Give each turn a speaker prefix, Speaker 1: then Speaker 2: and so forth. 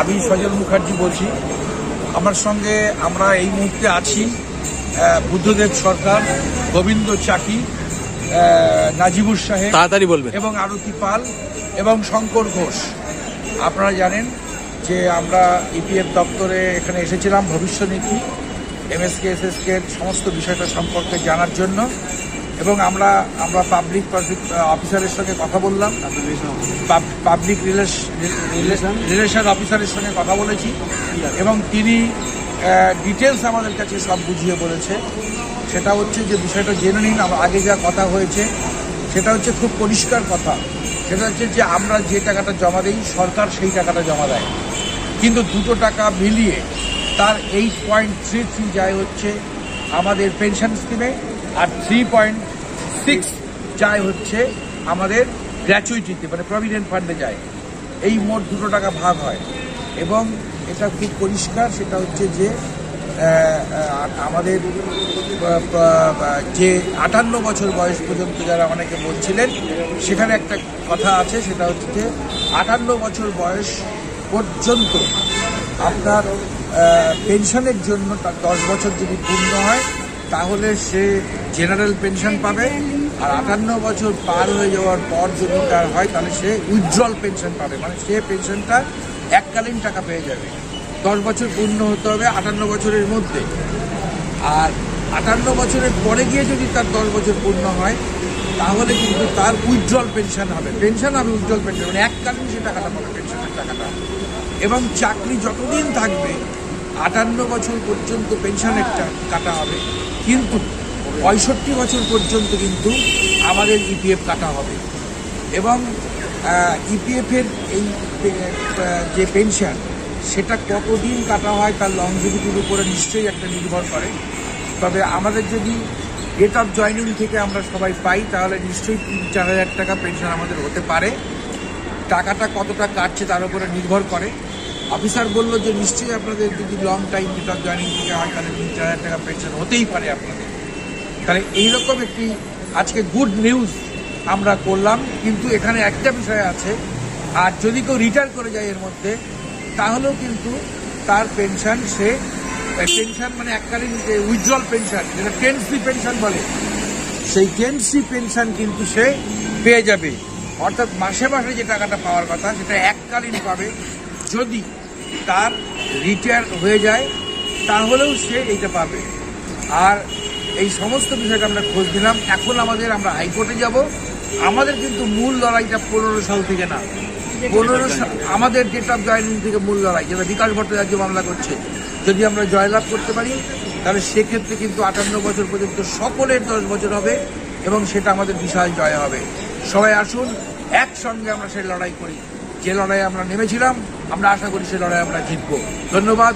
Speaker 1: আমি সজল মুখার্জি বলছি। আমার সঙ্গে আমরা এই মুহূর্তে আছি বুদ্ধদেব সরকার, গোবিন্দ চাকি, নাজিবুর সাহেব
Speaker 2: তাড়াতাড়ি বলবেন
Speaker 1: এবং আরতি পাল এবং শঙ্কর ঘোষ। আপনারা জানেন যে আমরা ইপিএফ দপ্তরে এখানে এসেছিলাম ভবিষ্যনীতি এমএসকে এসএসকে সমস্ত বিষয়টা সম্পর্কে জানার জন্য, এবং আমরা পাবলিক অফিসারের সঙ্গে কথা বললাম, পাবলিক রিলেশন অফিসারের সঙ্গে কথা বলেছি এবং তিনি ডিটেলস আমাদের কাছে সব বুঝিয়ে বলেছে। সেটা হচ্ছে যে বিষয়টা জেনে নিন, আগে যা কথা হয়েছে সেটা হচ্ছে খুব পরিষ্কার কথা। সেটা হচ্ছে যে আমরা যে টাকাটা জমা দিই সরকার সেই টাকাটা জমা দেয়, কিন্তু দুটো টাকা মিলিয়ে তার 8.33 যায় হচ্ছে আমাদের পেনশন স্কিমে, আর 3.6 যায় হচ্ছে আমাদের গ্র্যাচুইটিতে মানে প্রভিডেন্ট ফান্ডে যায়। এই মোট দুটো টাকা ভাগ হয় এবং এটা খুব পরিষ্কার। সেটা হচ্ছে যে আমাদের যে 58 বছর বয়স পর্যন্ত যারা অনেকে বলছিলেন, সেখানে একটা কথা আছে, সেটা হচ্ছে যে 58 বছর বয়স পর্যন্ত আপনার পেনশনের জন্য 10 বছর যদি পূর্ণ হয় তাহলে সে জেনারেল পেনশন পাবে, আর 58 বছর পার হয়ে যাওয়ার পর যদি তার হয় তাহলে সে উইথড্রল পেনশন পাবে, মানে সে পেনশনটা এককালীন টাকা পেয়ে যাবে। 10 বছর পূর্ণ হতে হবে 58 বছরের মধ্যে, আর 58 বছরের পরে গিয়ে যদি তার 10 বছর পূর্ণ হয় তাহলে কিন্তু তার উইথড্রল পেনশন হবে, উইথড্রল পেনশন মানে এককালীন সে টাকাটা পাবে, পেনশনের টাকাটা। এবং চাকরি যতদিন থাকবে 58 বছর পর্যন্ত পেনশনের কাটা হবে, কিন্তু 65 বছর পর্যন্ত কিন্তু আমাদের ইপিএফ কাটা হবে। এবং ইপিএফের এই যে পেনশন সেটা কতদিন কাটা হয় তার লংজিভিটির উপরে নিশ্চয়ই একটা নির্ভর করে। তবে আমাদের যদি ডেট অফ জয়নিং থেকে আমরা সবাই পাই তাহলে নিশ্চয়ই 3-4 হাজার টাকা পেনশন আমাদের হতে পারে। টাকাটা কতটা কাটছে তার উপরে নির্ভর করে। অফিসার বলল যে নিশ্চয়ই আপনাদের যদি long time date of joining থেকে হয় তাহলে 3-4 হাজার টাকা পেনশন হতেই পারে আপনাদের। তাহলে এইরকম একটি আজকে গুড নিউজ আমরা করলাম, কিন্তু এখানে একটা বিষয় আছে, আর যদি কেউ রিটায়ার করে যায় এর মধ্যে তাহলেও কিন্তু তার পেনশন পেনশন মানে এককালীন যে উইথড্রল পেনশন যেটা টেন্সি পেনশন বলে, সেই টেন্সি পেনশন কিন্তু সে পেয়ে যাবে। অর্থাৎ মাসে মাসে যে টাকাটা পাওয়ার কথা সেটা এককালীন পাবে। যদি তার রিটায়ার হয়ে যায় তাহলেও সে এইটা পাবে। আর এই সমস্ত বিষয়টা আমরা খোঁজ দিলাম। এখন আমরা হাইকোর্টে যাব। আমাদের কিন্তু মূল লড়াইটা 15 সাল থেকে না, 15 সাল আমাদের ডেট অফ জয়নিং থেকে মূল লড়াই, যেটা বিকাশ ভট্টাচার্য মামলা করছে। যদি আমরা জয়লাভ করতে পারি তাহলে সেক্ষেত্রে কিন্তু 58 বছর পর্যন্ত সকলের 10 বছর হবে এবং সেটা আমাদের বিশাল জয় হবে। সবাই আসুন, একসঙ্গে আমরা সেই লড়াই করি। যে লড়াই আমরা নেমেছিলাম আমরা আশা করি সেই লড়াই আমরা জিতব। ধন্যবাদ।